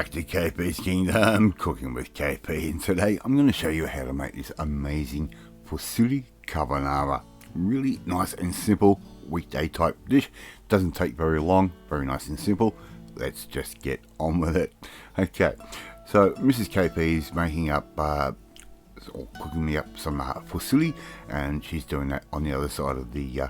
back to KP's Kingdom, cooking with KP, and today I'm going to show you how to make this amazing Fusilli Carbonara. Really nice and simple weekday type dish. Doesn't take very long, very nice and simple. Let's just get on with it. Okay, so Mrs. KP is making up or cooking me up some fusilli, and she's doing that on the other side of the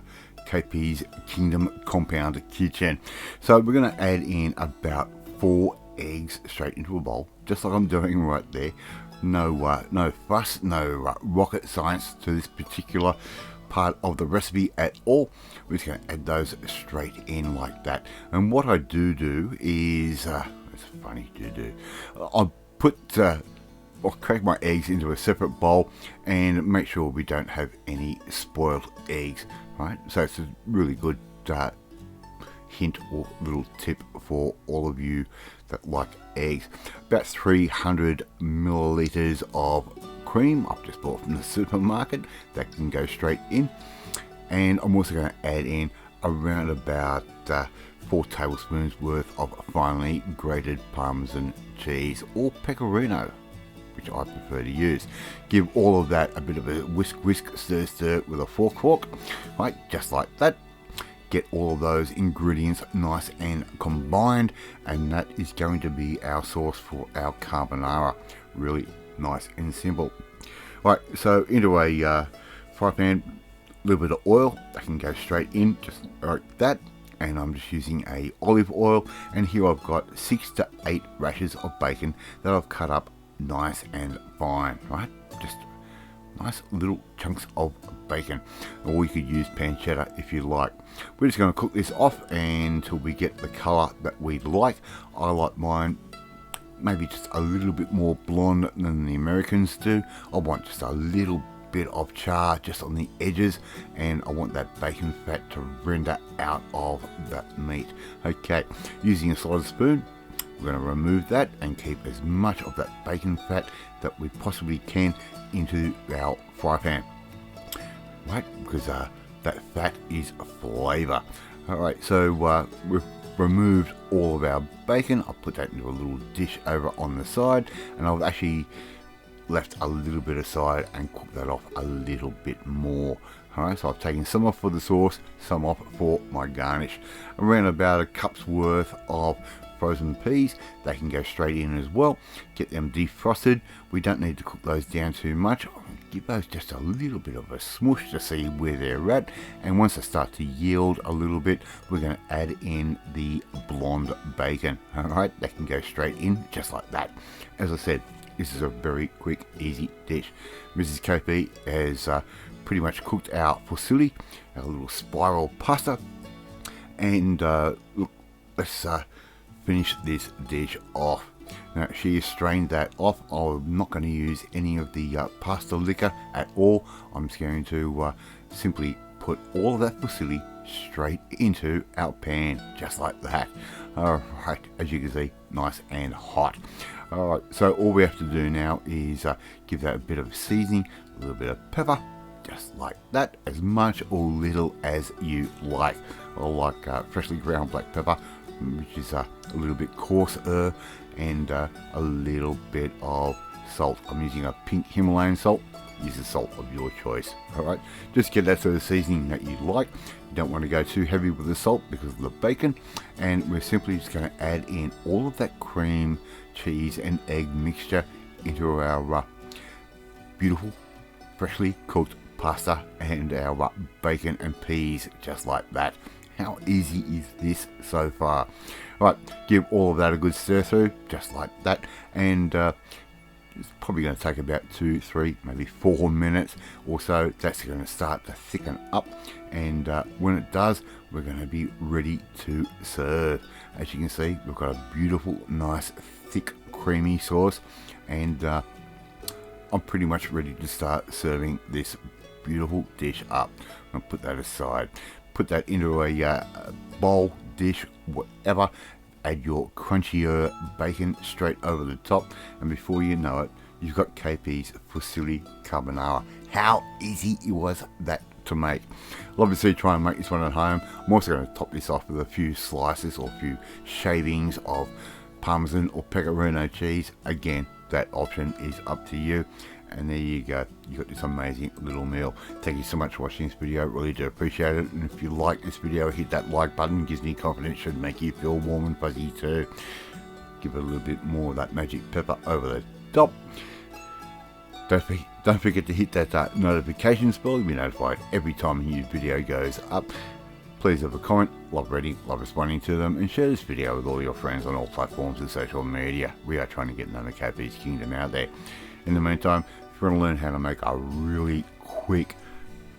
KP's Kingdom compound kitchen. So we're going to add in about 4 eggs straight into a bowl, just like I'm doing right there. No fuss, no rocket science to this particular part of the recipe at all. We're just going to add those straight in like that. And what I do is it's funny to do. I'll crack my eggs into a separate bowl and make sure we don't have any spoiled eggs, right? So it's a really good hint or little tip for all of you that like eggs. About 300 milliliters of cream I've just bought from the supermarket that can go straight in, and I'm also going to add in around about 4 tablespoons worth of finely grated Parmesan cheese or pecorino, which I prefer to use. Give all of that a bit of a whisk, stir with a fork, right, just like that. Get all of those ingredients nice and combined, and that is going to be our sauce for our carbonara. Really nice and simple. Right, so into a fry pan, a little bit of oil that can go straight in, just like that. And I'm just using a olive oil, and here I've got 6 to 8 rashers of bacon that I've cut up nice and fine, right? Just nice little chunks of bacon, or you could use pancetta if you like. We're just going to cook this off until we get the color that we like. I like mine maybe just a little bit more blonde than the Americans do. I want just a little bit of char just on the edges, and I want that bacon fat to render out of that meat. Okay, using a slider spoon, we're going to remove that and keep as much of that bacon fat that we possibly can into our fry pan, right? Because that fat is flavor. Alright, so we've removed all of our bacon. I'll put that into a little dish over on the side, and I've actually left a little bit aside and cooked that off a little bit more. Alright, so I've taken some off for the sauce, some off for my garnish. Around about a cup's worth of frozen peas, they can go straight in as well. Get them defrosted. We don't need to cook those down too much. Give those just a little bit of a smoosh to see where they're at, and once they start to yield a little bit, we're going to add in the blonde bacon. Alright, they can go straight in just like that. As I said, this is a very quick, easy dish. Mrs. KP has pretty much cooked our fusilli, our little spiral pasta, and look, let's finish this dish off. Now, she has strained that off. I'm not going to use any of the pasta liquor at all. I'm just going to simply put all of that fusilli straight into our pan, just like that. Alright, as you can see, nice and hot. Alright, so all we have to do now is give that a bit of seasoning, a little bit of pepper, just like that, as much or little as you like. I like freshly ground black pepper, which is a little bit coarser, and a little bit of salt. I'm using a pink Himalayan salt. Use the salt of your choice. Alright, just get that sort of seasoning that you like. You don't want to go too heavy with the salt because of the bacon, and we're simply just going to add in all of that cream, cheese and egg mixture into our beautiful freshly cooked pasta and our bacon and peas, just like that. How easy is this so far? Right, give all of that a good stir through, just like that, and it's probably going to take about 2, 3, maybe 4 minutes or so. That's going to start to thicken up, and when it does, we're going to be ready to serve. As you can see, we've got a beautiful, nice, thick, creamy sauce, and I'm pretty much ready to start serving this beautiful dish up. I'll put that aside. Put that into a bowl, dish, whatever. Add your crunchier bacon straight over the top, and before you know it, you've got KP's Fusilli Carbonara. How easy was that to make? Love to see you try and make this one at home. I'm also going to top this off with a few slices or a few shavings of Parmesan or Pecorino cheese, again, that option is up to you. And there you go, you got this amazing little meal. Thank you so much for watching this video, really do appreciate it. And if you like this video, hit that like button, gives me confidence, should make you feel warm and fuzzy too. Give it a little bit more of that magic pepper over the top. Don't forget to hit that notification bell to be notified every time a new video goes up. Please leave a comment, love reading, love responding to them, and share this video with all your friends on all platforms and social media. We are trying to get another KP's Kingdom out there. In the meantime, if you want to learn how to make a really quick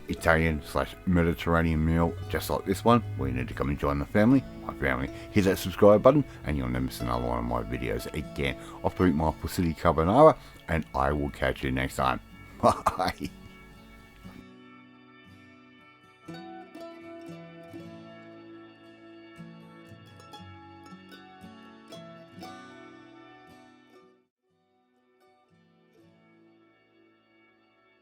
Italian/Mediterranean meal just like this one, well, you need to come and join the family, my family. Hit that subscribe button and you'll never miss another one of my videos again. Off to eat my Fusilli Carbonara, and I will catch you next time. Bye.